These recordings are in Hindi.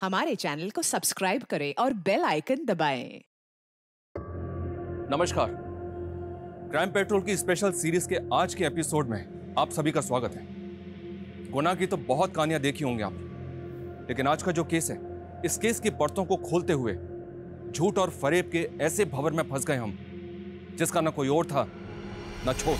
हमारे चैनल को सब्सक्राइब करें और बेल आइकन दबाएं। नमस्कार, क्राइम पेट्रोल की स्पेशल सीरीज के आज के एपिसोड में आप सभी का स्वागत है। गुनाह की तो बहुत कहानियां देखी होंगी आप, लेकिन आज का जो केस है, इस केस की परतों को खोलते हुए झूठ और फरेब के ऐसे भंवर में फंस गए हम जिसका न कोई और था न छोर।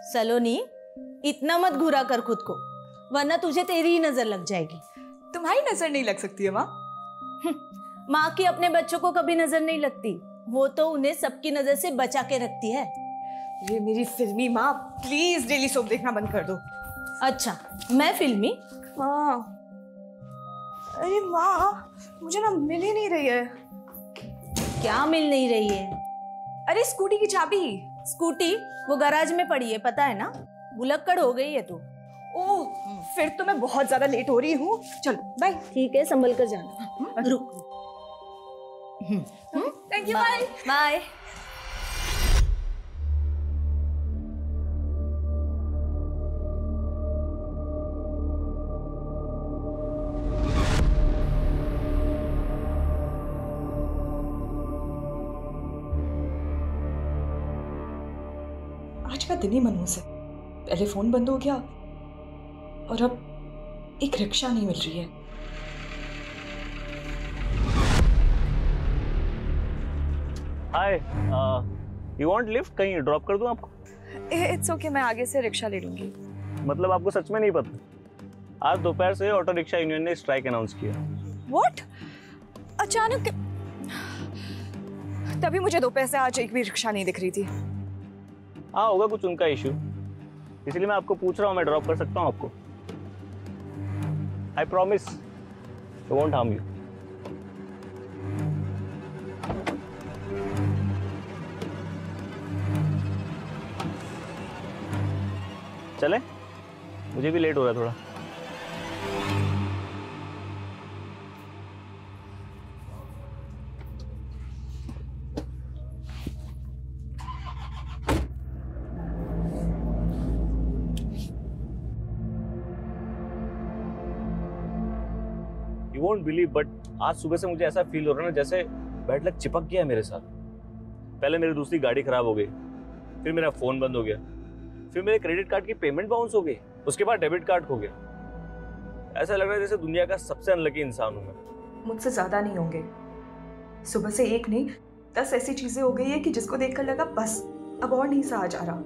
सलोनी, इतना मत घुरा कर खुद को, वरना तुझे तेरी ही नजर लग जाएगी। तुम्हारी नजर नहीं लग सकती है माँ। माँ की अपने बच्चों को कभी नजर नहीं लगती, वो तो उन्हें सबकी नजर से बचा के रखती है। ये मेरी फिल्मी माँ, प्लीज डेली सोप देखना बंद कर दो। अच्छा, मैं फिल्मी? माँ, अरे माँ, मुझे ना मिल ही नहीं रही है। क्या मिल नहीं रही है? अरे स्कूटी की चाबी। स्कूटी वो गैराज में पड़ी है, पता है ना? भुलक्कड़ हो गई है तू। ओह, फिर तो मैं बहुत ज्यादा लेट हो रही हूँ। चलो बाय। ठीक है, संभल कर जाना। रुक। Thank you, bye bye. आज का दिन ही मनहूस है। पहले फोन बंद हो गया और अब एक रिक्शा नहीं मिल रही है। हाय, यू वांट लिफ्ट? कहीं ड्रॉप कर दूं आपको? इट्स ओके, मैं आगे से रिक्शा ले लूंगी। मतलब आपको सच में नहीं पता? आज दोपहर से ऑटो रिक्शा यूनियन ने स्ट्राइक अनाउंस किया। व्हाट? अचानक? तभी मुझे दोपहर से आज एक भी रिक्शा नहीं दिख रही थी। हाँ, होगा कुछ उनका इशू, इसलिए मैं आपको पूछ रहा हूँ। मैं ड्रॉप कर सकता हूँ आपको? I promise I won't harm you. चले? मुझे भी लेट हो रहा है थोड़ा। You won't believe, but आज सुबह से मुझे ऐसा फील हो रहा है ना जैसे बैड लक चिपक गया है मेरे साथ। पहले मेरी दूसरी गाड़ी खराब हो गई, फिर मेरा फोन बंद हो गया, फिर मेरे क्रेडिट कार्ड की पेमेंट बाउंस हो गई, उसके बाद डेबिट कार्ड खो गया। ऐसा लग रहा है जैसे दुनिया का सबसे अनलकी इंसान हूं मैं। मुझसे ज्यादा नहीं होंगे। सुबह से एक नहीं 10 ऐसी चीजें हो गई है कि जिसको देखकर लगा बस अब और नहीं सहा जा रहा।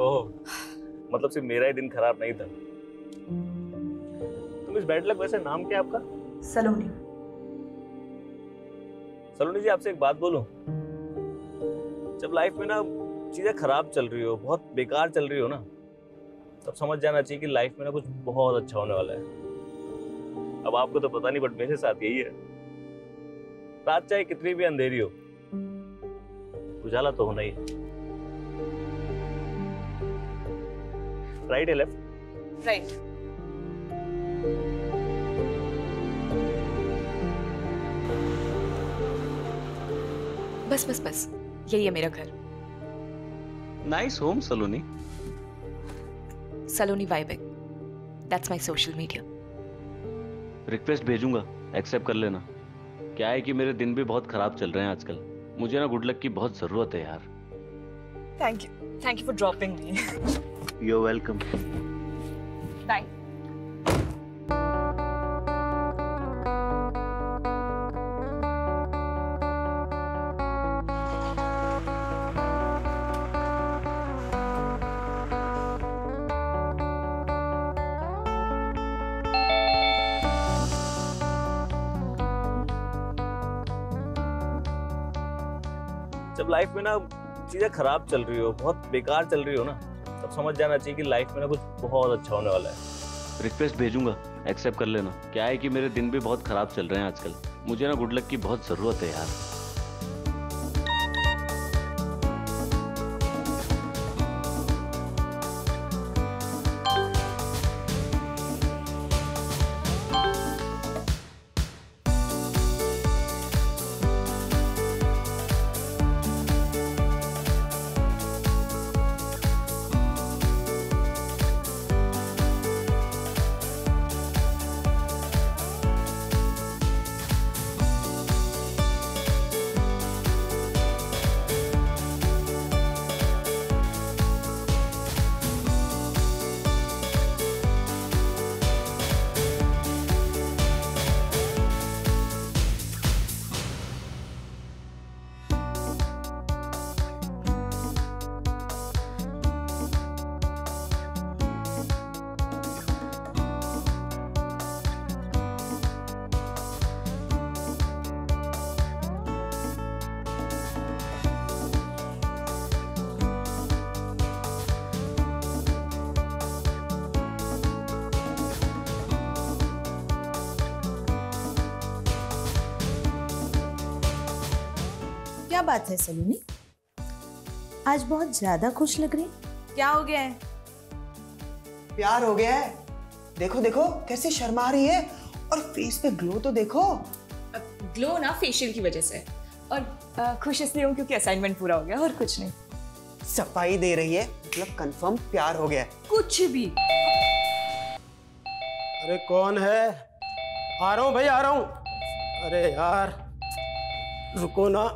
ओह, मतलब सिर्फ मेरा ही दिन खराब नहीं था। तुम इस बैड लक, वैसे नाम क्या है आपका? सलोनी। सलोनी जी, आपसे एक बात बोलूं? जब लाइफ में ना चीजें खराब चल रही हो, बहुत बेकार चल रही हो ना, तब समझ जाना चाहिए कि लाइफ में ना कुछ बहुत अच्छा होने वाला है। अब आपको तो पता नहीं, बट मेरे साथ यही है। रात चाहे कितनी भी अंधेरी हो, उजाला तो होना ही है। राइट है लेफ्ट? राइट। बस बस बस, यही है मेरा घर। Nice home Saloni. Saloni vibing, that's my social media. Request भेजूंगा, एक्सेप्ट कर लेना। क्या है कि मेरे दिन भी बहुत खराब चल रहे हैं आजकल। मुझे ना गुड लक की बहुत जरूरत है यार। Thank you for dropping me. You are welcome. Bye. Life में ना चीजें खराब चल रही हो, बहुत बेकार चल रही हो ना, तब समझ जाना चाहिए कि लाइफ में ना कुछ बहुत अच्छा होने वाला है। रिक्वेस्ट भेजूंगा, एक्सेप्ट कर लेना। क्या है कि मेरे दिन भी बहुत खराब चल रहे हैं आजकल। मुझे ना गुड लक की बहुत जरूरत है यार। क्या बात है सलोनी, आज बहुत ज्यादा खुश लग रही। क्या हो गया है? प्यार हो गया है। देखो देखो कैसे शर्मा रही है, और फेस पे ग्लो तो देखो। ग्लो ना फेशियल की वजह से, और खुश इसलिए हूँ क्योंकि असाइनमेंट पूरा हो गया, और कुछ नहीं। सफाई दे रही है, मतलब कंफर्म प्यार हो गया है। कुछ भी। अरे कौन है? आ रहा हूँ भाई, आ रहा हूँ। अरे यार रुको ना।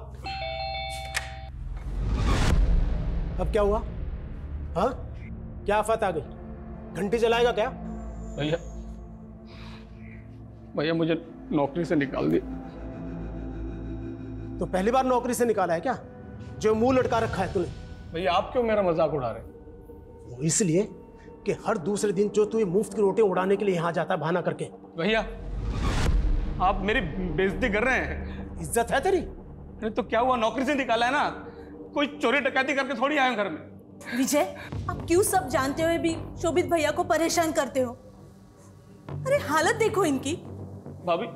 अब क्या हुआ? हाँ, क्या आफत आ गई? घंटी जलाएगा क्या? भैया भैया मुझे नौकरी से निकाल दी। तो पहली बार नौकरी से निकाला है क्या? जो मुंह लटका रखा है तूने। भैया आप क्यों मेरा मजाक उड़ा रहे? वो इसलिए कि हर दूसरे दिन जो तू ये मुफ्त की रोटियां उड़ाने के लिए यहाँ जाता है बहाना करके। भैया आप मेरी बेइज्जती कर रहे हैं। इज्जत है तेरी? अरे तो क्या हुआ, नौकरी से निकाला है ना, कोई चोरी डकैती करके थोड़ी आए घर में। विजय, आप क्यों सब जानते हुए भी शोभित भैया को परेशान करते हो? अरे हालत देखो इनकी। भाभी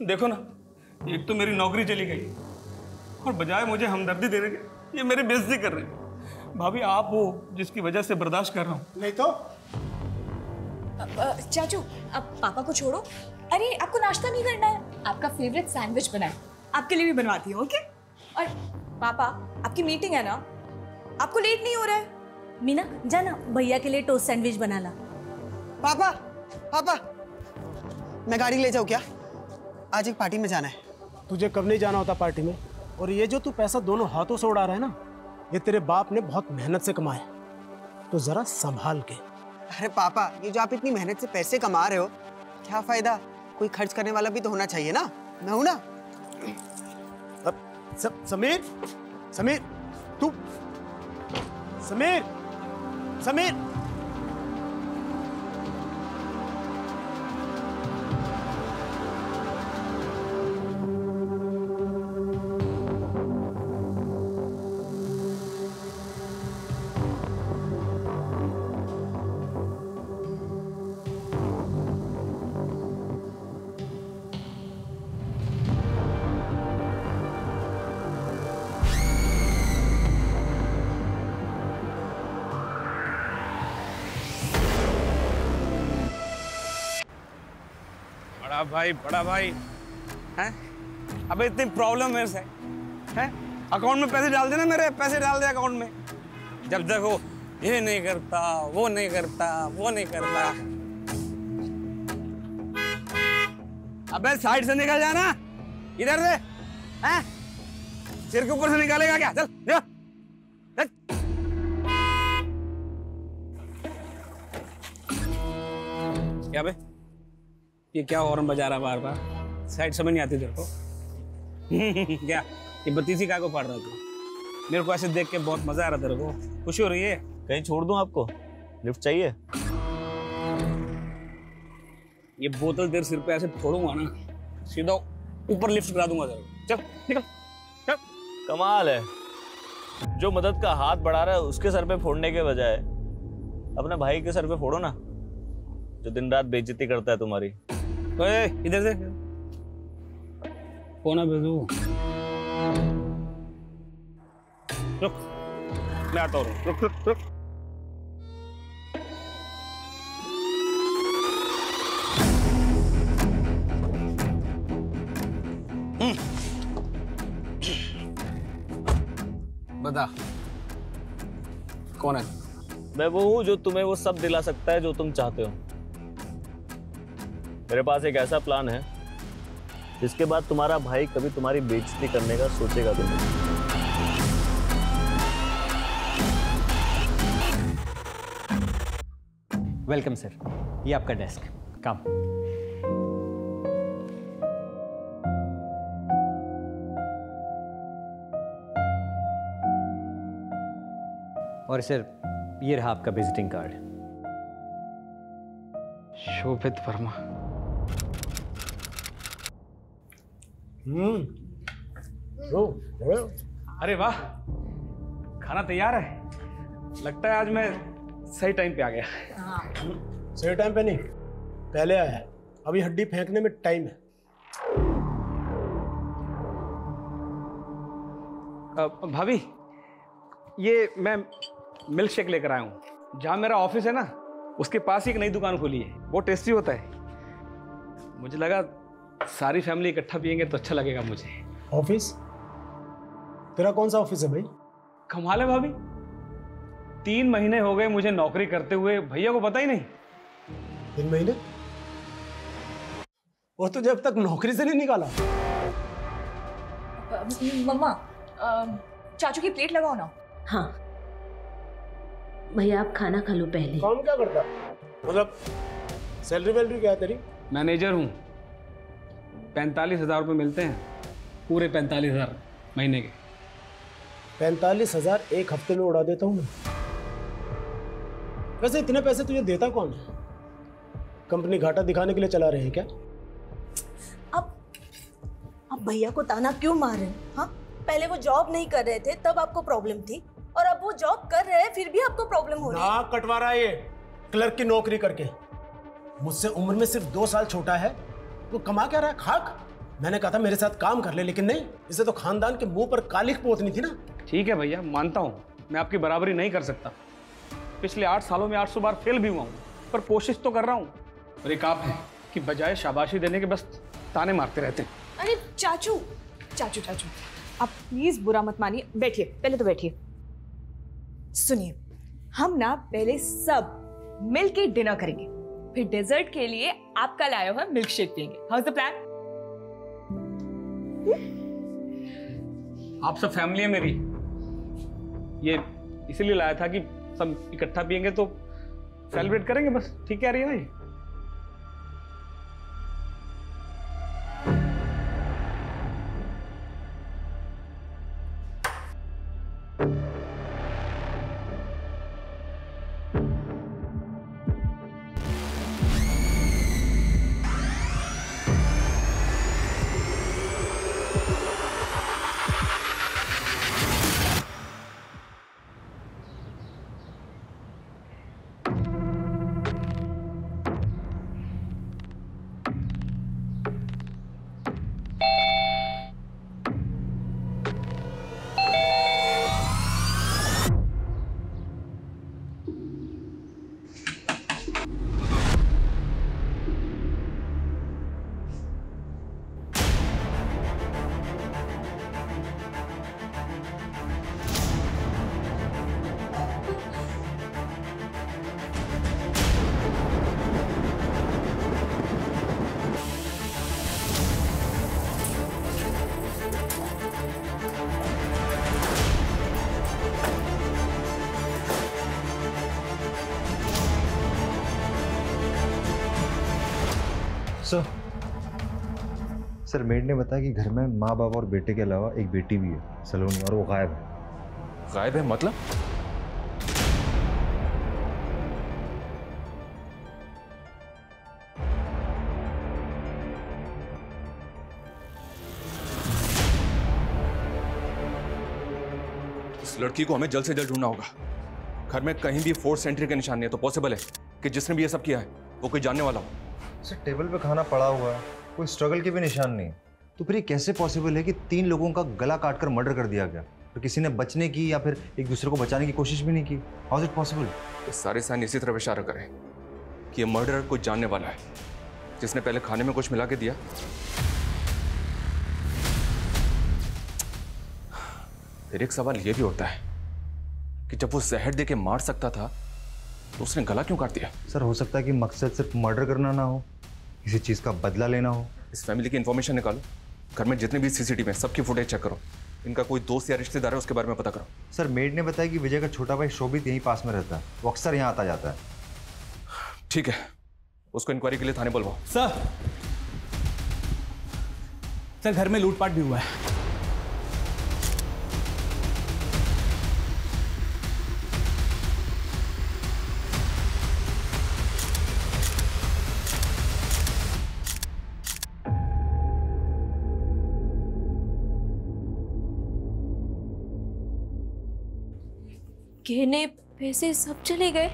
देखो ना, एक तो मेरी नौकरी चली गई और बजाय मुझे हमदर्दी देने के ये मेरी बेइज्जती कर रहे हैं। भाभी आप वो जिसकी वजह से बर्दाश्त कर रहा हूँ। नहीं तो चाचू अब पापा को छोड़ो। अरे आपको नाश्ता नहीं करना है? आपका फेवरेट सैंडविच बनाए, आपके लिए भी बनवाती हूँ। ओके? और पापा आपकी मीटिंग है ना, आपको लेट नहीं हो रहा है? मीना जाना भैया के लिए टोस्ट सैंडविच बना ला। पापा पापा, मैं गाड़ी ले जाऊँ क्या? आज एक पार्टी में जाना है। तुझे कब नहीं जाना होता पार्टी में? और ये जो तू पैसा दोनों हाथों से उड़ा रहा है ना, ये तेरे बाप ने बहुत मेहनत से कमाया, तो जरा संभाल के। अरे पापा, ये जो आप इतनी मेहनत से पैसे कमा रहे हो, क्या फायदा? कोई खर्च करने वाला भी तो होना चाहिए ना। मैं हूं ना। अब समीर, समीर तू, समीर, समीर। बड़ा भाई हैं? अबे इतनी प्रॉब्लम मेरे से हैं? अकाउंट में पैसे डाल देना, मेरे पैसे डाल दे अकाउंट में। जब देखो ये नहीं करता, वो नहीं करता, वो नहीं करता। अबे साइड से निकल जाना, इधर से हैं? सिर के ऊपर से निकालेगा क्या? चल जा। क्या बे, ये क्या हॉर्न बजा रहा बार बार? साइड समझ नहीं आती तेरे को? क्या ये बत्तीसी काय को फाड़ रहा तू? मेरे को ऐसे देख के बहुत मजा आ रहा तेरे को? खुशी हो रही है? कहीं छोड़ दूं आपको? लिफ्ट चाहिए? ये बोतल तेरे सिर पे ऐसे फोड़ूंगा ना, सीधा ऊपर लिफ्ट करा दूंगा तेरे को। चल निकल चल। कमाल है, जो मदद का हाथ बढ़ा रहा है उसके सर पे फोड़ने के बजाय अपने भाई के सर पे फोड़ो ना, जो दिन रात बेइज्जती करता है तुम्हारी। ओए इधर से फोन भेजू। रुक, मैं आता हूँ। रुक रुक रुक। बता कौन है? मैं वो हूं जो तुम्हें वो सब दिला सकता है जो तुम चाहते हो। मेरे पास एक ऐसा प्लान है जिसके बाद तुम्हारा भाई कभी तुम्हारी बेइज्जती करने का सोचेगा भी नहीं। वेलकम सर, ये आपका डेस्क। कम। और सर ये रहा आपका विजिटिंग कार्ड। शोभित वर्मा। अरे वाह, खाना तैयार है। लगता है आज मैं सही टाइम पे आ गया। सही टाइम पे नहीं, पहले आया। अभी हड्डी फेंकने में टाइम है। भाभी, ये मैं मिल्क शेक लेकर आया हूँ। जहाँ मेरा ऑफिस है ना, उसके पास ही एक नई दुकान खुली है, बहुत टेस्टी होता है। मुझे लगा सारी फैमिली इकट्ठा पियेंगे तो अच्छा लगेगा मुझे। ऑफिस? तेरा कौन सा ऑफिस है भाई? कमाल है भाभी, 3 महीने हो गए मुझे नौकरी करते हुए, भैया को पता ही नहीं। 3 महीने? और तो जब तक नौकरी से नहीं निकाला। मम्मा, चाचू की प्लेट लगाओ ना। हाँ भैया, आप खाना खा लो पहले। काम क्या करता? मतलब सैलरी वैलरी क्या है तेरी? मैनेजर हूँ। 45,000 रुपये मिलते हैं, पूरे 45,000 महीने के। 45,000 एक हफ्ते में उड़ा देता हूँ मैं। वैसे इतने पैसे तुझे देता कौन है? कंपनी घाटा दिखाने के लिए चला रहे हैं क्या? अब भैया को ताना क्यों मार रहे हैं? हाँ, पहले वो जॉब नहीं कर रहे थे तब आपको प्रॉब्लम थी, और अब वो जॉब कर रहे हैं फिर भी आपको प्रॉब्लम हो रही है। नाक कटवा रहा है ये क्लर्क की नौकरी करके। मुझसे उम्र में सिर्फ 2 साल छोटा है, वो कमा क्या रहा है? खाक। मैंने कहा था मेरे साथ काम कर ले, लेकिन नहीं, इसे तो खानदान के मुंह पर कालिख पोतनी थी ना। ठीक है भैया, मानता हूँ मैं आपकी बराबरी नहीं कर सकता। पिछले 8 सालों में 800 बार फेल भी हुआ हूँ, पर कोशिश तो कर रहा हूँ। और एक आप है कि बजाय शाबाशी देने के बस ताने मारते रहते हैं। अरे चाचू चाचू चाचू, आप प्लीज बुरा मत मानिए। बैठिए, पहले तो बैठिए। सुनिए, हम ना पहले सब मिल के डिनर करेंगे, फिर डेजर्ट के लिए आपका लाया हुआ मिल्क शेक पियेंगे। How is the plan? आप सब फैमिली है मेरी, ये इसीलिए लाया था कि सब इकट्ठा पियेंगे तो सेलिब्रेट करेंगे बस। ठीक कह रही है ना ये? सर मेड ने बताया कि घर में माँ बाप और बेटे के अलावा एक बेटी भी है सलोनी, और वो गायब है। गायब है मतलब? लड़की को हमें जल्द से जल्द ढूंढना होगा। घर में कहीं भी फोर्स एंट्री के निशान नहीं है, तो पॉसिबल है कि जिसने भी ये सब किया है वो कोई जानने वाला हो। सर टेबल पे खाना पड़ा हुआ है, कोई स्ट्रगल के भी निशान नहीं, तो फिर ये कैसे पॉसिबल है कि 3 लोगों का गला काटकर मर्डर कर दिया गया, तो किसी ने बचने की या फिर एक दूसरे को बचाने की कोशिश भी नहीं की? How is it possible? ये सारे साइन इसी तरफ इशारा करें कि ये मर्डरर कुछ जानने वाला है, जिसने पहले खाने में कुछ मिला के दिया। फिर एक सवाल ये भी होता है कि जब वो जहर दे के मार सकता था तो उसने गला क्यों काट दिया? सर हो सकता है कि मकसद सिर्फ मर्डर करना ना हो, किसी चीज़ का बदला लेना हो। इस फैमिली की इन्फॉर्मेशन निकालो, घर में जितने भी सीसीटीवी हैं सबकी फुटेज चेक करो, इनका कोई दोस्त या रिश्तेदार है उसके बारे में पता करो। सर मेड ने बताया कि विजय का छोटा भाई शोभित यहीं पास में रहता है, वो अक्सर यहाँ आता जाता है। ठीक है, उसको इंक्वायरी के लिए थाने बुलवाओ। सर घर में लूटपाट भी हुआ है। गहने पैसे सब चले गए।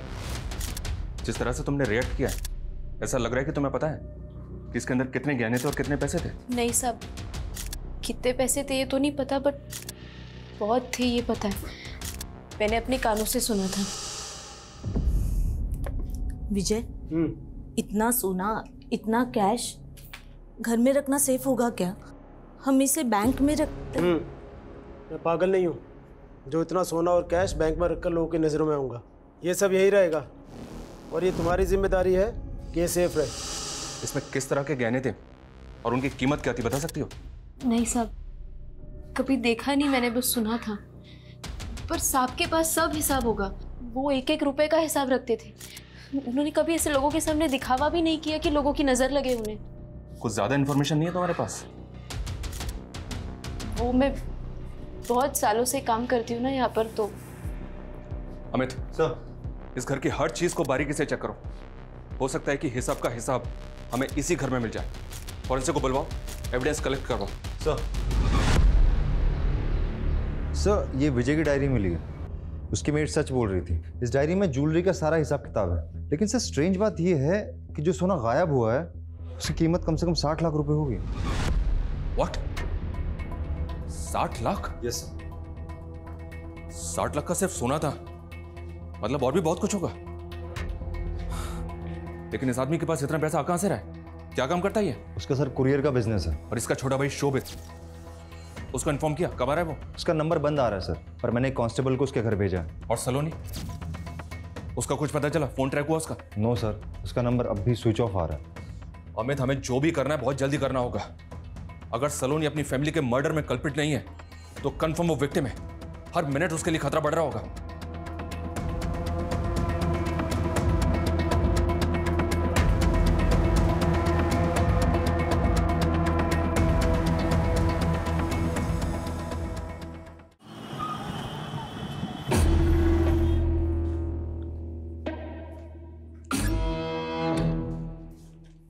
जिस तरह से तुमने रिएक्ट किया है, ऐसा लग रहा है कि तुम्हें पता है कि इसके अंदर कितने गहने थे और कितने पैसे थे। नहीं साहब, कितने पैसे थे ये तो नहीं पता, बट बहुत थे ये पता है, मैंने अपने कानों से सुना था। विजय, इतना सोना, इतना कैश घर में रखना सेफ होगा क्या? हम इसे बैंक में रखते। मैं पागल नहीं हूँ जो इतना सोना और कैश बैंक में रखकर लोगों की नज़रों में आऊँगा। ये सब यही रहेगा और ये तुम्हारी जिम्मेदारी है कि ये सेफ रहे। इसमें किस तरह के गहने थे और उनकी कीमत क्या थी, बता सकती हो? नहीं साहब, कभी देखा नहीं मैंने, बस सुना था। पर साहब के पास सब हिसाब होगा, वो 1-1 रुपए का हिसाब रखते थे। उन्होंने कभी ऐसे लोगों के सामने दिखावा भी नहीं किया कि लोगों की नज़र लगे उन्हें। कुछ ज़्यादा इन्फॉर्मेशन नहीं है तुम्हारे पास? वो मैं बहुत सालों से काम करती हूँ ना यहाँ पर, तो। अमित सर, इस घर की हर चीज को बारीकी से चेक करो, हो सकता है कि हिसाब का हिसाब हमें इसी घर में मिल जाए। फॉरेंसिक को बुलवाओ, एविडेंस कलेक्ट करवाओ। सर ये विजय की डायरी मिली है, उसकी मेड सच बोल रही थी। इस डायरी में ज्वेलरी का सारा हिसाब किताब है, लेकिन सर स्ट्रेंज बात ये है कि जो सोना गायब हुआ है उसकी कीमत कम से कम 60 लाख रुपए होगी। What? 60 lakh? Yes sir. 60 lakh का सिर्फ सोना था, मतलब और भी बहुत कुछ होगा। लेकिन इस आदमी के पास इतना पैसा कहां से रहा है? क्या काम करता है ये? उसका सर कुरियर का बिजनेस है। और इसका छोटा भाई शोभित, उसको इन्फॉर्म किया? कब आ रहा है वो? उसका नंबर बंद आ रहा है सर, पर मैंने एक कांस्टेबल को उसके घर भेजा है। और सलोनी, उसका कुछ पता चला? फोन ट्रैक हुआ उसका? नो सर, उसका नंबर अब भी स्विच ऑफ आ रहा है। अमित, हमें जो भी करना है बहुत जल्दी करना होगा। अगर सलोनी अपनी फैमिली के मर्डर में कल्प्रिट नहीं है तो कंफर्म वो विक्टिम है। हर मिनट उसके लिए खतरा बढ़ रहा होगा।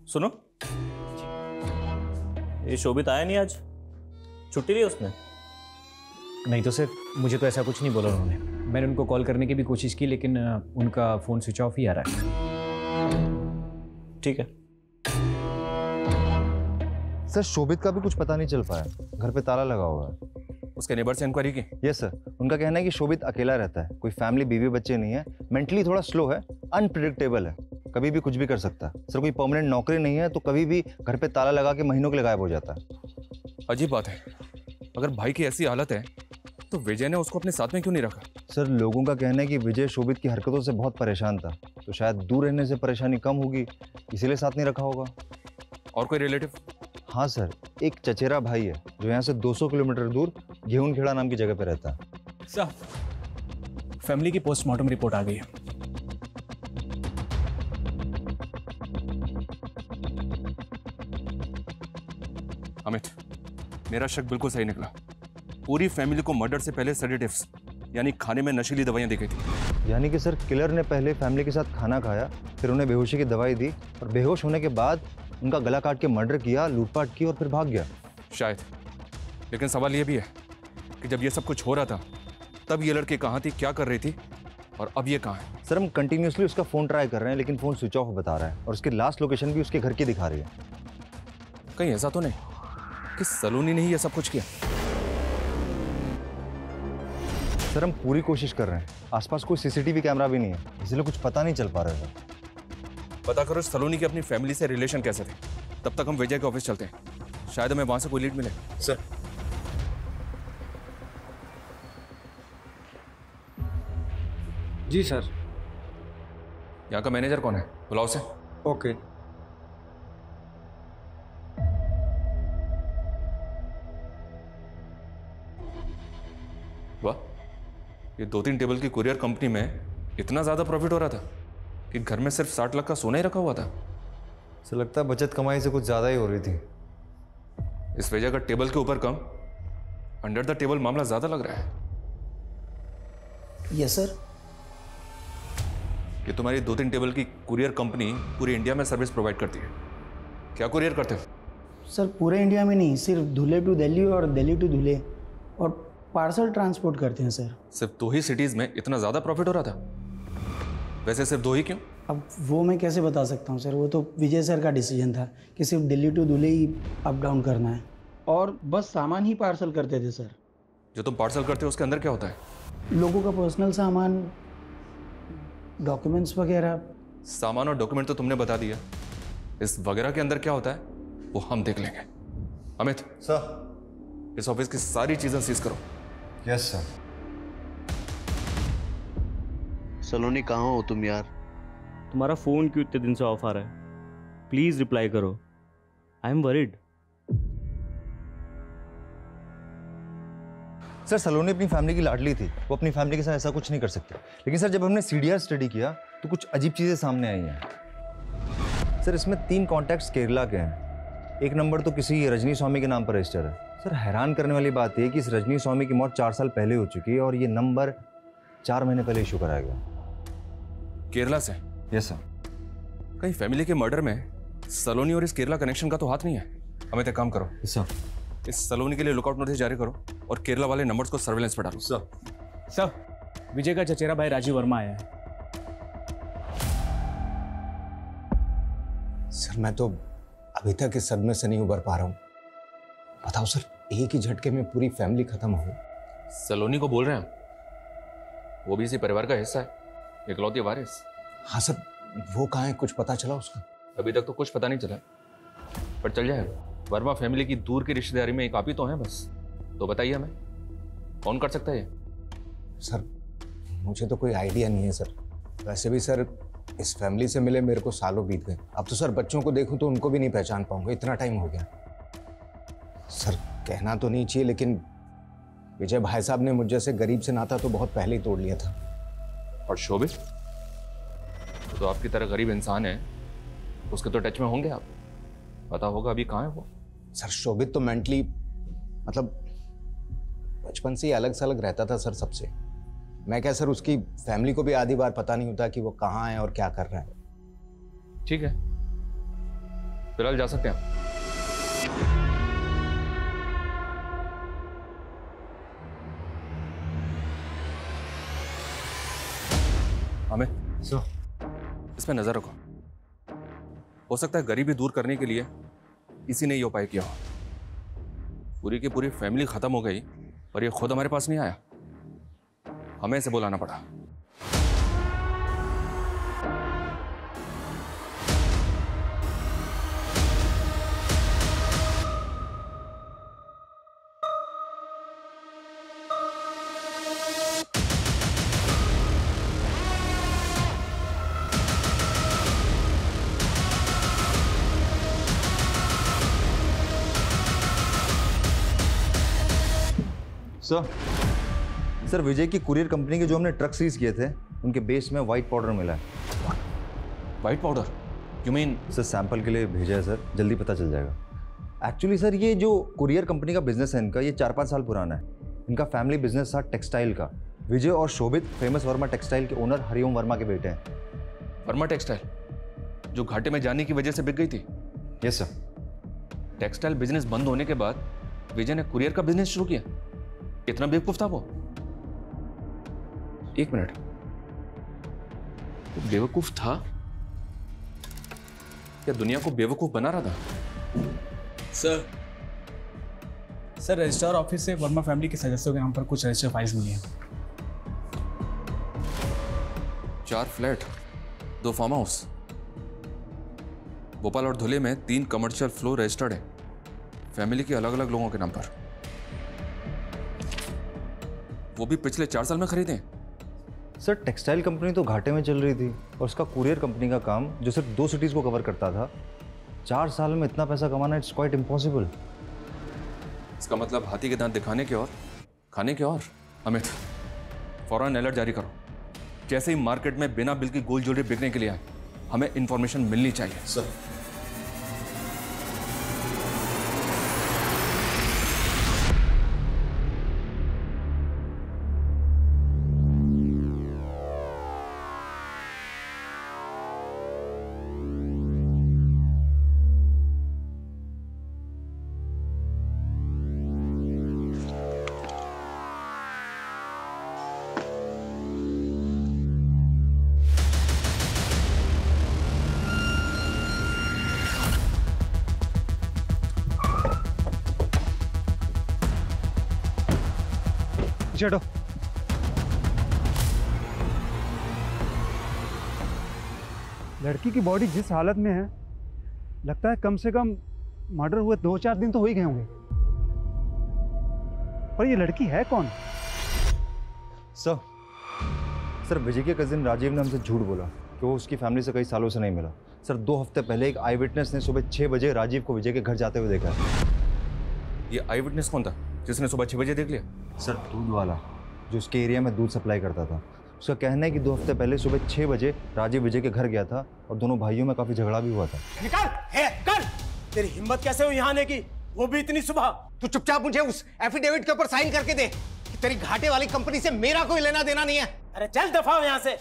सुनो, ये शोभित आया नहीं आज? छुट्टी ली उसने? नहीं तो सर, मुझे तो ऐसा कुछ नहीं बोला उन्होंने। मैंने उनको कॉल करने की भी कोशिश की, लेकिन उनका फ़ोन स्विच ऑफ ही आ रहा है। ठीक है सर, शोभित का भी कुछ पता नहीं चल पाया, घर पे ताला लगा हुआ है। उसके नेबर से इंक्वायरी की? यस सर, उनका कहना है कि शोभित अकेला रहता है, कोई फैमिली बीवी बच्चे नहीं है, मेंटली थोड़ा स्लो है, अनप्रिडिक्टेबल है, कभी भी कुछ भी कर सकता है। सर कोई परमानेंट नौकरी नहीं है, तो कभी भी घर पे ताला लगा के महीनों के लिए गायब हो जाता है। अजीब बात है, अगर भाई की ऐसी हालत है तो विजय ने उसको अपने साथ में क्यों नहीं रखा? सर लोगों का कहना है कि विजय शोभित की हरकतों से बहुत परेशान था, तो शायद दूर रहने से परेशानी कम होगी, इसीलिए साथ नहीं रखा होगा। और कोई रिलेटिव? हाँ सर, एक चचेरा भाई है जो यहाँ से 200 किलोमीटर दूर गेहूनखेड़ा नाम की जगह पे रहता है। सर, फैमिली की पोस्टमार्टम रिपोर्ट आ गई है। अमित, मेरा शक बिल्कुल सही निकला। पूरी फैमिली को मर्डर से पहले सेडेटिव्स यानी खाने में नशीली दवाइयां दी गई थी। यानी कि सर किलर ने पहले फैमिली के साथ खाना खाया, फिर उन्हें बेहोशी की दवाई दी और बेहोश होने के बाद उनका गला काट के मर्डर किया, लूटपाट की और फिर भाग गया। शायद, लेकिन सवाल यह भी है कि जब ये सब कुछ हो रहा था तब ये लड़की कहाँ थी, क्या कर रही थी, और अब ये कहाँ है? सर हम कंटिन्यूसली उसका फ़ोन ट्राई कर रहे हैं लेकिन फ़ोन स्विच ऑफ बता रहा है और उसकी लास्ट लोकेशन भी उसके घर की दिखा रही है। कहीं ऐसा तो नहीं कि सलोनी ने ही ये सब कुछ किया? सर हम पूरी कोशिश कर रहे हैं, आसपास कोई सीसीटीवी कैमरा भी नहीं है, इसलिए कुछ पता नहीं चल पा रहा है। पता करो सलोनी के अपनी फैमिली से रिलेशन कैसे थे। तब तक हम विजय के ऑफिस चलते हैं, शायद हमें वहां से कोई लीड मिले। सर जी सर। यहाँ का मैनेजर कौन है, बुलाओ उसे। ओके। वाह, ये 2-3 टेबल की कुरियर कंपनी में इतना ज्यादा प्रॉफिट हो रहा था कि घर में सिर्फ 60 लाख का सोना ही रखा हुआ था। सर लगता है बचत कमाई से कुछ ज्यादा ही हो रही थी। इस वजह का टेबल के ऊपर कम, अंडर द टेबल मामला ज्यादा लग रहा है। Yes sir. ये तुम्हारी 2-3 टेबल की कुरियर कंपनी पूरी इंडिया में सर्विस प्रोवाइड करती है। क्या कुरियर करते हो? सर पूरे इंडिया में नहीं, सिर्फ धुले टू दिल्ली और दिल्ली टू धुले, और पार्सल ट्रांसपोर्ट करते हैं सर। सिर्फ 2 ही सिटीज में इतना ज्यादा प्रॉफिट हो रहा था? वैसे सिर्फ 2 ही क्यों? अब वो मैं कैसे बता सकता हूँ सर, वो तो विजय सर का डिसीजन था कि सिर्फ दिल्ली टू धुले ही अप डाउन करना है, और बस सामान ही पार्सल करते थे सर। जो तुम पार्सल करते हो उसके अंदर क्या होता है? लोगों का पर्सनल सामान, डॉक्यूमेंट्स वगैरह। सामान और डॉक्यूमेंट तो तुमने बता दिया, इस वगैरह के अंदर क्या होता है वो हम देख लेंगे। अमित सर, इस ऑफिस की सारी चीजें सीज करो। Yes sir. सलोनी कहाँ हो तुम यार? तुम्हारा फोन क्यों इतने दिन से ऑफ आ रहा है? प्लीज रिप्लाई करो, आई एम वरीड। सर सलोनी अपनी फैमिली की लाडली थी, वो अपनी फैमिली के साथ ऐसा कुछ नहीं कर सकती। लेकिन सर जब हमने सीडीआर स्टडी किया तो कुछ अजीब चीज़ें सामने आई हैं। सर इसमें 3 कॉन्टैक्ट्स केरला के हैं, एक नंबर तो किसी रजनी स्वामी के नाम पर रजिस्टर है। सर हैरान करने वाली बात यह कि इस रजनी स्वामी की मौत 4 साल पहले हो चुकी है और ये नंबर 4 महीने पहले इशू कराया गया। केरला से? Yes sir. कहीं फैमिली के मर्डर में सलोनी और इस केरला कनेक्शन का तो हाथ नहीं है? हमें तो काम करो सर, इस सलोनी के लिए लुकआउट नोटिस जारी करो और केरला वाले नंबर्स को सर्वेलेंस पर डालो। सर विजय का चचेरा भाई राजीव वर्मा आया है। सर मैं तो अभी तक इस सदमे से नहीं उबर पा रहा हूँ। बताओ सर, एक ही झटके में पूरी फैमिली खत्म हो। सलोनी को बोल रहे हैं, वो भी इसी परिवार का हिस्सा है, इकलौती वारिस। हाँ सर, वो कहाँ है, कुछ पता चला उसका? अभी तक तो कुछ पता नहीं चला, पर चल जाएगा। वर्मा फैमिली की दूर की रिश्तेदारी में एक आप ही तो हैं बस, तो बताइए हमें कौन कर सकता है ये? सर मुझे तो कोई आइडिया नहीं है सर। वैसे भी सर इस फैमिली से मिले मेरे को सालों बीत गए। अब तो सर बच्चों को देखूं तो उनको भी नहीं पहचान पाऊंगा, इतना टाइम हो गया। सर कहना तो नहीं चाहिए लेकिन विजय भाई साहब ने मुझ जैसे गरीब से नाता तो बहुत पहले ही तोड़ लिया था। और शोभित तो आपकी तरह गरीब इंसान है, उसके तो टच में होंगे आप, पता होगा अभी कहाँ है वो। सर शोभित तो मेंटली मतलब बचपन से ही अलग सलग रहता था सर सबसे। मैं क्या सर, उसकी फैमिली को भी आधी बार पता नहीं होता कि वो कहाँ है और क्या कर रहा है। ठीक है, फिलहाल जा सकते हैं। हमें इसमें नजर रखो, हो सकता है गरीबी दूर करने के लिए इसी ने ये उपाय किया हो। पूरी की पूरी फैमिली खत्म हो गई और ये खुद हमारे पास नहीं आया, हमें इसे बुलाना पड़ा। सर विजय की कुरियर कंपनी के जो हमने ट्रक सीज किए थे उनके बेस में व्हाइट पाउडर मिला है। White powder? You mean? Sir sample के लिए भेजा है सर, जल्दी पता चल जाएगा। एक्चुअली सर ये जो कुरियर कंपनी का बिजनेस है इनका, ये 4-5 साल पुराना है। इनका फैमिली बिजनेस था टेक्सटाइल का। विजय और शोभित फेमस वर्मा टेक्सटाइल के ओनर हरिओम वर्मा के बेटे हैं। वर्मा टेक्सटाइल जो घाटे में जाने की वजह से बिक गई थी? Yes sir. टेक्सटाइल बिजनेस बंद होने के बाद विजय ने कुरियर का बिजनेस शुरू किया। इतना बेवकूफ था वो? एक मिनट, वो बेवकूफ था या दुनिया को बेवकूफ बना रहा था? सर रजिस्ट्रार ऑफिस से वर्मा फैमिली के सदस्यों के नाम पर कुछ रजिस्टर फाइल्स मिली हैं। 4 फ्लैट, 2 फार्म हाउस, भोपाल और धुले में 3 कमर्शियल फ्लोर रजिस्टर्ड है, फैमिली के अलग अलग लोगों के नाम पर, वो भी पिछले 4 साल में खरीदे हैं। सर टेक्सटाइल कंपनी तो घाटे में चल रही थी और उसका कुरियर कंपनी का काम जो सिर्फ 2 सिटीज को कवर करता था, 4 साल में इतना पैसा कमाना इट्स क्वाइट इम्पॉसिबल। इसका मतलब हाथी के दांत दिखाने के और खाने के और। अमित, फौरन अलर्ट जारी करो। जैसे ही मार्केट में बिना बिल की गोल्ड ज्वेलरी बिकने के लिए आए, हमें इंफॉर्मेशन मिलनी चाहिए। सर चढ़ो। लड़की की बॉडी जिस हालत में है, लगता है कम से कम मर्डर हुए 2-4 दिन तो हो ही गए होंगे। पर ये लड़की है कौन? सर विजय के कजिन राजीव ने हमसे झूठ बोला कि वो उसकी फैमिली से कई सालों से नहीं मिला। सर 2 हफ्ते पहले एक आई विटनेस ने सुबह 6 बजे राजीव को विजय के घर जाते हुए देखा है। ये आई विटनेस कौन था जिसने सुबह 6 बजे देख लिया? सर दूध वाला जो उसके एरिया में दूध सप्लाई करता था। उसका कहना है कि 2 हफ्ते पहले सुबह 6 बजे राजीव विजय के घर गया था और दोनों भाइयों में काफी झगड़ा भी हुआ था। निकाल, कर। तेरी हिम्मत कैसे हुई यहाँ आने की, वो भी इतनी सुबह? तू चुपचाप मुझे उस एफिडेविट के ऊपर साइन करके दे कि तेरी घाटे वाली कंपनी से मेरा कोई लेना देना नहीं है। अरे चल दफा हो यहाँ से।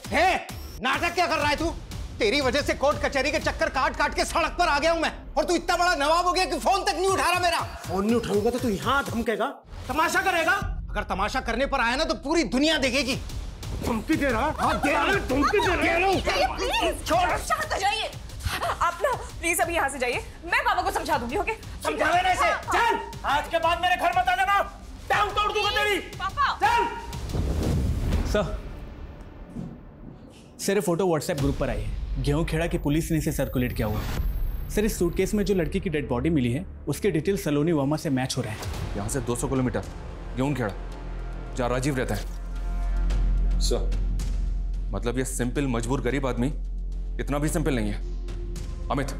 नाटक क्या कर रहा है तू? तेरी वजह से कोर्ट कचहरी के चक्कर काट काट के सड़क पर आ गया हूं मैं, और तू इतना बड़ा नवाब हो गया कि फोन तक नहीं उठा रहा मेरा। फोन नहीं उठाऊंगा तो तू यहाँ धमकेगा, तमाशा करेगा? अगर तमाशा करने पर आया ना तो पूरी दुनिया देखेगी। धमकी दे रहा? हाँ दे रहा, धमकी दे रहा हूं। छोड़, शांत हो जाइए आप ना, प्लीज अभी यहाँ से जाइए, मैं पापा को समझा दूंगी। ओके समझावे नहीं से। चल, आज के बाद मेरे घर मत आ जाना, टांग तोड़ दूंगा तेरी। पापा चल। सर ये फोटो व्हाट्सएप ग्रुप पर आई है, गेहूं खेड़ा की पुलिस ने इसे सर्कुलेट किया हुआ है। सर इस सूटकेस में जो लड़की की डेड बॉडी मिली है उसके डिटेल सलोनी वर्मा से मैच हो रहे हैं। यहाँ से 200 किलोमीटर गेहूं खेड़ा जहाँ राजीव रहता है। सर मतलब ये सिंपल मजबूर गरीब आदमी इतना भी सिंपल नहीं है। अमित,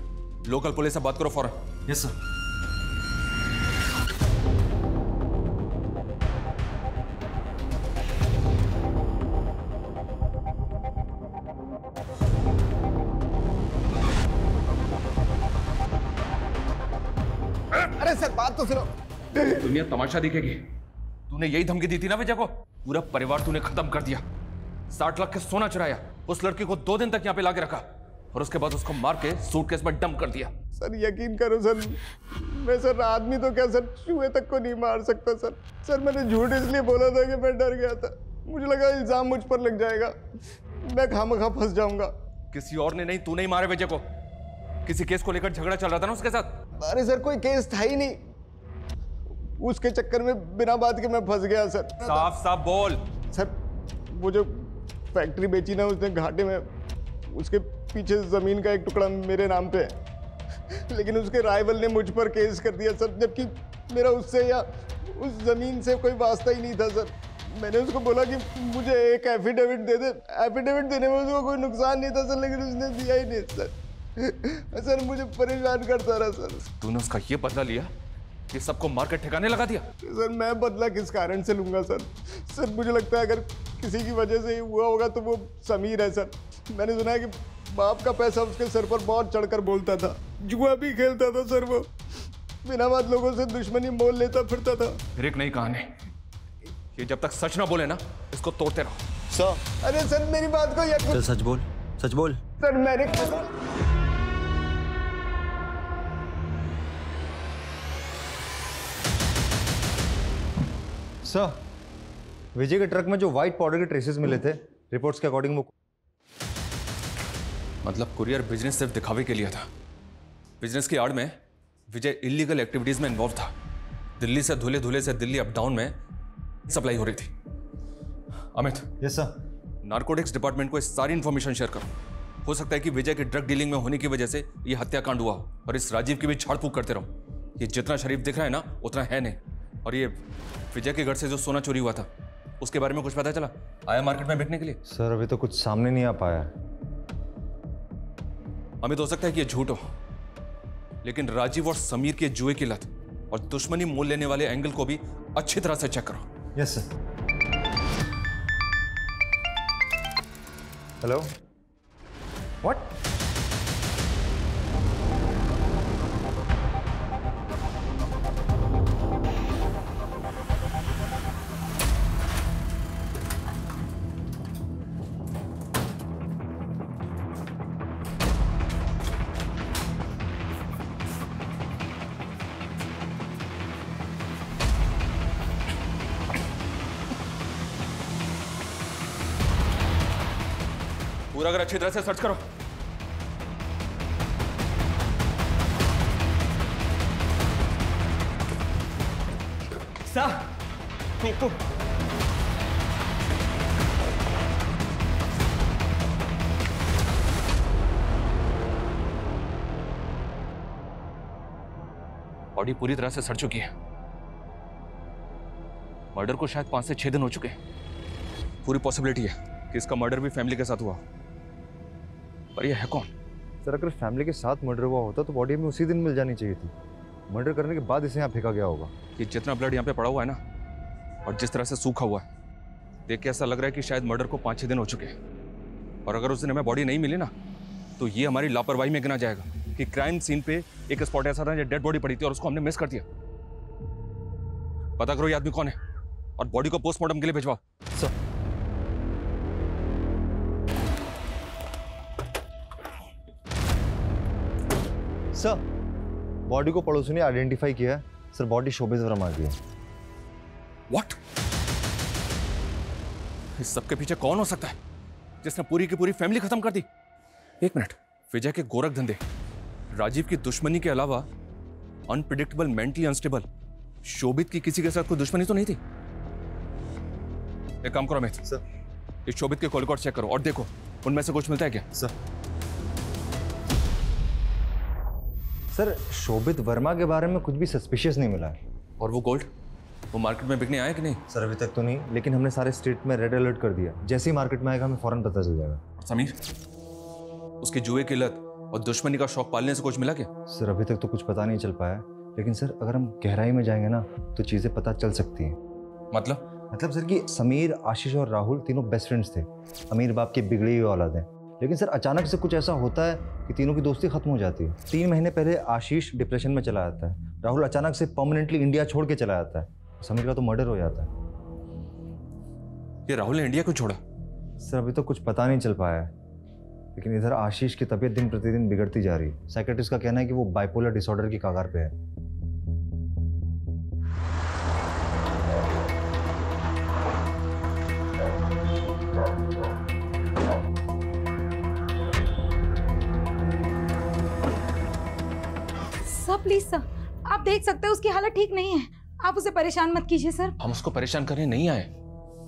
लोकल पुलिस से बात करो फौरन। Yes sir. अरे सर बात तो सुनो। दुनिया तमाशा दिखेगी। तूने यही धमकी दी थी ना विजय को? पूरा परिवार तूने खत्म कर दिया, 60 लाख के सोना चुराया, उस लड़की को 2 दिन तक यहाँ पे लाके रखा और उसके बाद उसको मार के सूटकेस में डंप कर दिया। सर यकीन करो सर, मैं सर आदमी तो क्या सर चूहे तक को नहीं मार सकता सर। सर मैंने झूठ इसलिए बोला था कि मैं डर गया था, मुझे लगा इल्जाम मुझ पर लग जाएगा, मैं खामखा फंस जाऊंगा। किसी और ने नहीं, तूने ही मारे विजय को। किसी केस को लेकर झगड़ा चल रहा था ना उसके साथ? अरे सर कोई केस था ही नहीं, उसके चक्कर में बिना बात के मैं फंस गया सर। साफ साफ बोल। सर वो जो फैक्ट्री बेची ना उसने घाटे में, उसके पीछे जमीन का एक टुकड़ा मेरे नाम पे है, लेकिन उसके राइवल ने मुझ पर केस कर दिया सर, जबकि मेरा उससे या उस जमीन से कोई वास्ता ही नहीं था सर। मैंने उसको बोला कि मुझे एक एफिडेविट दे दे, एफिडेविट देने में उसको कोई नुकसान नहीं था सर, लेकिन उसने दिया ही नहीं सर। सर मुझे परेशान करता रहा सर। तूने उसका ये बदला लिया कि सबको मार के ठिकाने लगा दिया? सर मैं बदला किस कारण से लूंगा सर? सर मुझे लगता है अगर किसी की वजह से ही हुआ होगा तो वो समीर है सर। मैंने सुना है कि बाप का पैसा उसके सर पर बहुत चढ़कर बोलता था, जुआ भी खेलता था सर, वो बिना बात लोगों से दुश्मनी मोल लेता फिरता था। फिर एक नई कहानी, ये जब तक सच ना बोले ना इसको तोड़ते रहो। सर अरे सर मेरी बात को यकीन। सच बोल, सच बोल। सर मैंने सर विजय के ट्रक में जो व्हाइट पाउडर के ट्रेसेस मिले थे, रिपोर्ट्स के अकॉर्डिंग वो मतलब कुरियर बिजनेस सिर्फ दिखावे के लिए था। बिजनेस की आड़ में विजय इलीगल एक्टिविटीज में इन्वॉल्व था। दिल्ली से धुले धुले से दिल्ली अप डाउन में सप्लाई हो रही थी। Amit. Yes sir. Narcotics department को इस सारी इंफॉर्मेशन शेयर करो। हो सकता है कि विजय की ड्रग डीलिंग में होने की वजह से ये हत्याकांड हुआ हो, और इस राजीव की भी झाड़ फूक करते रहो। ये जितना शरीफ दिख रहा है ना उतना है नहीं। और ये विजय के घर से जो सोना चोरी हुआ था उसके बारे में कुछ पता चला? आया मार्केट में बिकने के लिए? सर अभी तो कुछ सामने नहीं आ पाया। अमित, हो सकता है कि ये झूठ हो, लेकिन राजीव और समीर के जुए की लत और दुश्मनी मोल लेने वाले एंगल को भी अच्छी तरह से चेक करो। Yes sir. Hello, what? पूरा अगर अच्छी तरह से सर्च करो। बॉडी पूरी तरह से सड़ चुकी है। मर्डर को शायद 5 से 6 दिन हो चुके हैं। पूरी पॉसिबिलिटी है कि इसका मर्डर भी फैमिली के साथ हुआ, पर यह है कौन? सर अगर फैमिली के साथ मर्डर हुआ होता तो बॉडी में उसी दिन मिल जानी चाहिए थी। मर्डर करने के बाद इसे यहाँ फेंका गया होगा। ये जितना ब्लड यहाँ पे पड़ा हुआ है ना, और जिस तरह से सूखा हुआ है, देख के ऐसा लग रहा है कि शायद मर्डर को 5-6 दिन हो चुके हैं। और अगर उस दिन हमें बॉडी नहीं मिली ना, तो ये हमारी लापरवाही में गिना जाएगा कि क्राइम सीन पे एक स्पॉट ऐसा था जहाँ डेड बॉडी पड़ी थी और उसको हमने मिस कर दिया। पता करो ये आदमी कौन है और बॉडी को पोस्टमार्टम के लिए भिजवाओ। सर सर बॉडी को पड़ोसी ने आइडेंटिफाई किया है। सर बॉडी शोभित वर्मा की है। व्हाट? इस सबके पीछे कौन हो सकता है जिसने पूरी की पूरी फैमिली खत्म कर दी? एक मिनट, विजय के गोरख धंधे, राजीव की दुश्मनी के अलावा अनप्रिडिक्टेबल, मेंटली अनस्टेबल शोभित की किसी के साथ कोई दुश्मनी तो नहीं थी? एक काम करो अमित, सर इस शोभित के कॉल रिकॉर्ड चेक करो और देखो उनमें से कुछ मिलता है क्या? सर शोभित वर्मा के बारे में कुछ भी सस्पिशियस नहीं मिला है। और वो गोल्ड, वो मार्केट में बिकने आया कि नहीं? सर अभी तक तो नहीं, लेकिन हमने सारे स्टेट में रेड अलर्ट कर दिया। जैसे ही मार्केट में आएगा हमें फौरन पता चल जाएगा। और समीर, उसकी जुए की लत और दुश्मनी का शौक पालने से कुछ मिला क्या? सर अभी तक तो कुछ पता नहीं चल पाया, लेकिन सर अगर हम गहराई में जाएंगे ना तो चीजें पता चल सकती हैं। मतलब सर कि समीर, आशीष और राहुल तीनों बेस्ट फ्रेंड्स थे। अमीर बाप की बिगड़ी हुई औलाद है, लेकिन सर अचानक से कुछ ऐसा होता है कि तीनों की दोस्ती खत्म हो जाती है। 3 महीने पहले आशीष डिप्रेशन में चला जाता है, राहुल अचानक से परमानेंटली इंडिया छोड़ के चला जाता है, समीर का तो मर्डर हो जाता है। ये राहुल ने इंडिया को छोड़ा? सर अभी तो कुछ पता नहीं चल पाया है, लेकिन इधर आशीष की तबीयत दिन प्रतिदिन बिगड़ती जा रही है। साइकेट्रिस्ट का कहना है कि वो बाइपोलर डिसऑर्डर की कगार पे है। सर प्लीज सर, आप देख सकते हैं उसकी हालत ठीक नहीं है। आप उसे परेशान मत कीजिए सर। हम उसको परेशान करने नहीं आए,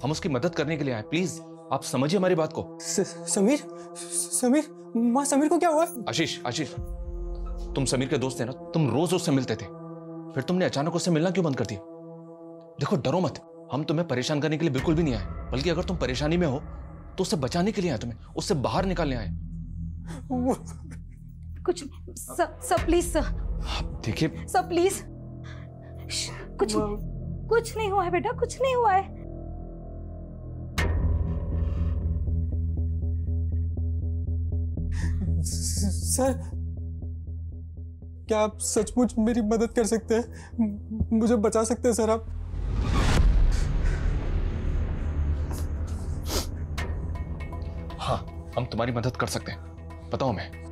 हम उसकी मदद करने के लिए आए। प्लीज आप समझिए हमारी बात को। समीर, समीर, माँ समीर को क्या हुआ? आशीष, आशीष, तुम समीर के दोस्त थे ना, तुम रोज उससे मिलते थे, फिर तुमने अचानक उससे मिलना क्यों बंद कर दिया? देखो डरो मत, हम तुम्हें परेशान करने के लिए बिल्कुल भी नहीं आए, बल्कि अगर तुम परेशानी में हो तो उससे बचाने के लिए आए, तुम्हें उससे बाहर निकालने आए। कुछ सर प्लीज सर। देखिए सर प्लीज, कुछ नहीं हुआ है बेटा, कुछ नहीं हुआ है। सर क्या आप सचमुच मेरी मदद कर सकते हैं? मुझे बचा सकते हैं सर आप? हाँ, हम तुम्हारी मदद कर सकते हैं, बताओ मैं।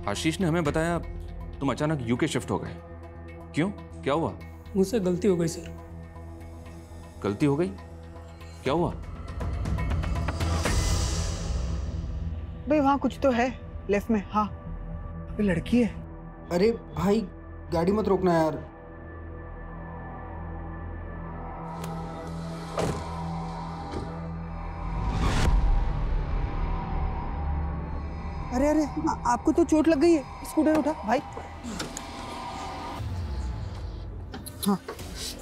आशीष ने हमें बताया तुम अचानक यूके शिफ्ट हो गए। क्यों, क्या हुआ? मुझसे गलती हो गई सर। गलती हो गई? क्या हुआ? भाई वहाँ कुछ तो है लेफ्ट में। हाँ लड़की है। अरे भाई गाड़ी मत रोकना यार। अरे अरे आपको तो चोट लग गई है। स्कूटर उठा भाई। हाँ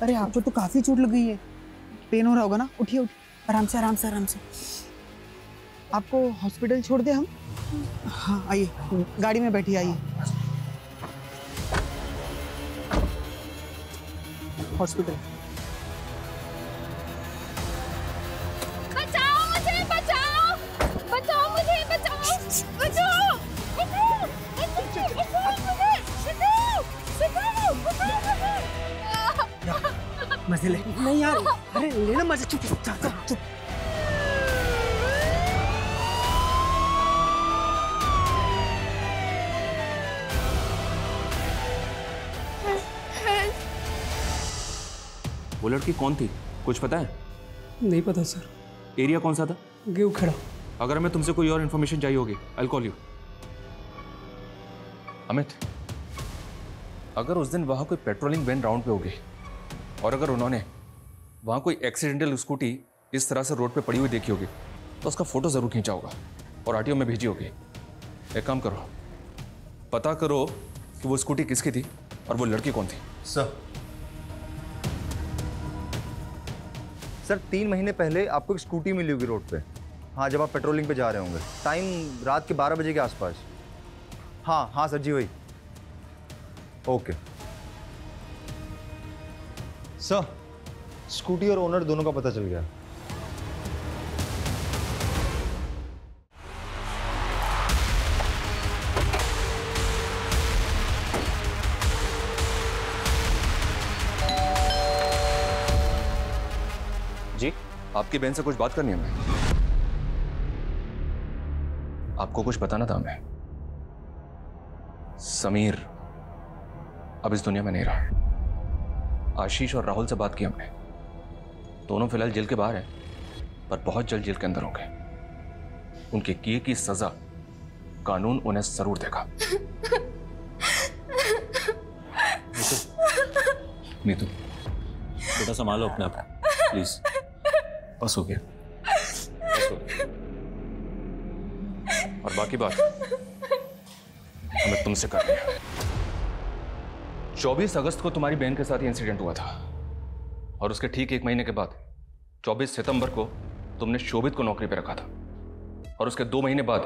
अरे आपको तो काफी चोट लग गई है। पेन हो रहा होगा ना। उठिए उठिए, आराम से आराम से आराम से। आपको हॉस्पिटल छोड़ दे हम? हाँ आइए, गाड़ी में बैठिए, आइए हॉस्पिटल। बचाओ मुझे, बचाओ बचाओ मुझे, बचाओ बचाओ मजे ले। नहीं यार, अरे लेना मजे। चुप चुप चुप चुप। वो लड़की कौन थी, कुछ पता है? नहीं पता सर। एरिया कौन सा था? गेहूं खेड़ा। अगर हमें तुमसे कोई और इन्फॉर्मेशन चाहिए होगी, आई कॉल यू। अमित, अगर उस दिन वहां कोई पेट्रोलिंग वैन राउंड पे होगी और अगर उन्होंने वहां कोई एक्सीडेंटल स्कूटी इस तरह से रोड पे पड़ी हुई देखी होगी तो उसका फोटो जरूर खींचा होगा और आरटीओ में भेजी होगी। एक काम करो, पता करो कि वो स्कूटी किसकी थी और वो लड़की कौन थी। सर 3 महीने पहले आपको एक स्कूटी मिली होगी रोड पे। हाँ, जब आप पेट्रोलिंग पे जा रहे होंगे, टाइम रात के 12 बजे के आसपास। हाँ हाँ सर जी, वही। ओके सर, स्कूटी और ओनर दोनों का पता चल गया। जी, आपकी बहन से कुछ बात करनी है हमें। आपको कुछ बताना था हमें। समीर अब इस दुनिया में नहीं रहा। आशीष और राहुल से बात की हमने, दोनों फिलहाल जेल के बाहर हैं, पर बहुत जल्द जेल के अंदर होंगे। उनके किए की सजा कानून उन्हें जरूर देगा। नीतू, बेटा संभालो अपने आप को प्लीज। बस हो गया, बस हो गया। और बाकी बात हमें तुमसे करनी है। 24 अगस्त को तुम्हारी बहन के साथ ही इंसिडेंट हुआ था और उसके ठीक 1 महीने के बाद 24 सितंबर को तुमने शोभित को नौकरी पर रखा था और उसके 2 महीने बाद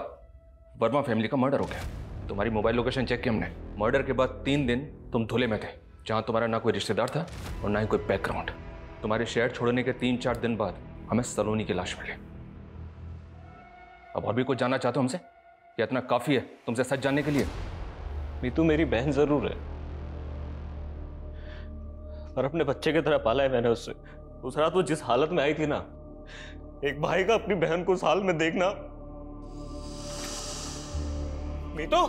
वर्मा फैमिली का मर्डर हो गया। तुम्हारी मोबाइल लोकेशन चेक की हमने। मर्डर के बाद 3 दिन तुम धुले में थे, जहां तुम्हारा ना कोई रिश्तेदार था और ना ही कोई बैकग्राउंड। तुम्हारे शहर छोड़ने के 3-4 दिन बाद हमें सलोनी की लाश मिली। अब और भी कुछ जानना चाहते हो हमसे या इतना काफी है तुमसे सच जानने के लिए? मीतू मेरी बहन जरूर है, और अपने बच्चे की तरह पाला है मैंने उससे। उस रात वो जिस हालत में आई थी ना, एक भाई का अपनी बहन को उस हाल में देखना। मीतू,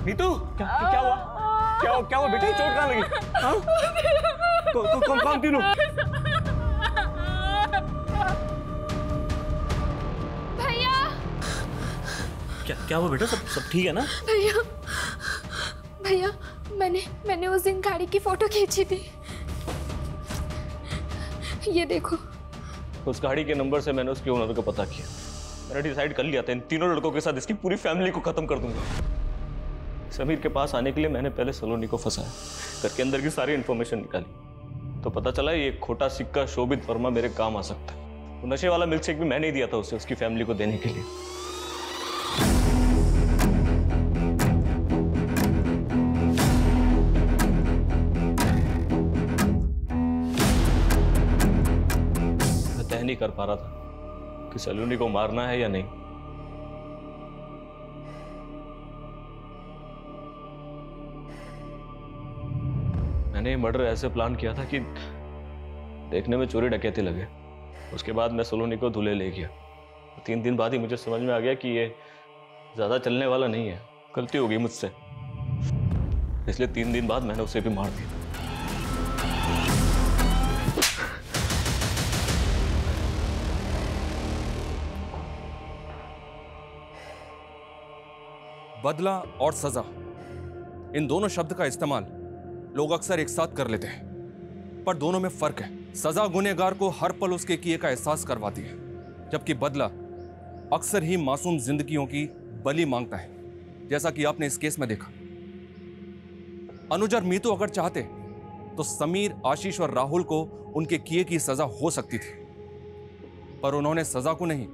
मीतू क्या हुआ? क्या हुआ बेटी? चोट कहाँ लगी? कौन थी लोग? भैया क्या हुआ बेटा? सब ठीक है ना? भैया भैया, मैंने उस दिन गाड़ी की फोटो खींची थी, ये देखो। उस गाड़ी के नंबर से मैंने उसके ओनर को पता किया। मैंने डिसाइड कर लिया था इन तीनों लड़कों के साथ इसकी पूरी फैमिली को खत्म कर दूंगा। समीर के पास आने के लिए मैंने पहले सलोनी को फंसाया, घर के अंदर की सारी इंफॉर्मेशन निकाली, तो पता चला ये खोटा सिक्का शोभित वर्मा मेरे काम आ सकता है। तो नशे वाला मिल्कशेक भी मैंने ही दिया था उसे, उसकी फैमिली को देने के लिए। नहीं कर पा रहा था कि सलोनी को मारना है या नहीं। मैंने ये मर्डर ऐसे प्लान किया था कि देखने में चोरी डकैती लगे। उसके बाद मैं सलोनी को धुले ले गया। 3 दिन बाद ही मुझे समझ में आ गया कि ये ज्यादा चलने वाला नहीं है, गलती हो गई मुझसे, इसलिए 3 दिन बाद मैंने उसे भी मार दिया। बदला और सजा, इन दोनों शब्द का इस्तेमाल लोग अक्सर एक साथ कर लेते हैं, पर दोनों में फर्क है। सजा गुनहगार को हर पल उसके किए का एहसास करवाती है, जबकि बदला अक्सर ही मासूम जिंदगियों की बलि मांगता है, जैसा कि आपने इस केस में देखा। अनुज और मीतू अगर चाहते तो समीर, आशीष और राहुल को उनके किए की सजा हो सकती थी, पर उन्होंने सजा को नहीं,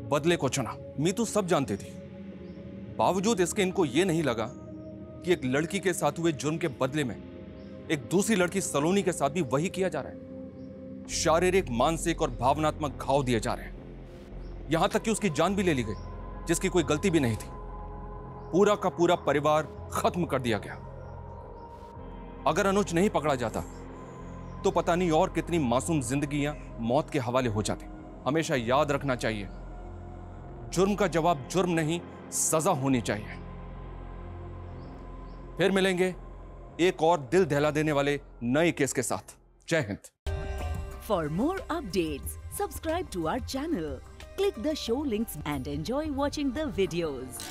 बदले को चुना। मीतू सब जानती थी, बावजूद इसके इनको यह नहीं लगा कि एक लड़की के साथ हुए जुर्म के बदले में एक दूसरी लड़की सलोनी के साथ भी वही किया जा रहा है। शारीरिक, मानसिक और भावनात्मक घाव दिए जा रहे हैं, यहां तक कि उसकी जान भी ले ली गई, जिसकी कोई गलती भी नहीं थी। पूरा का पूरा परिवार खत्म कर दिया गया। अगर अनुज नहीं पकड़ा जाता तो पता नहीं और कितनी मासूम जिंदगियां मौत के हवाले हो जाती। हमेशा याद रखना चाहिए, जुर्म का जवाब जुर्म नहीं, सजा होनी चाहिए। फिर मिलेंगे एक और दिल दहला देने वाले नए केस के साथ। जय Hind. For more updates, subscribe to our channel, click the show links and enjoy watching the videos.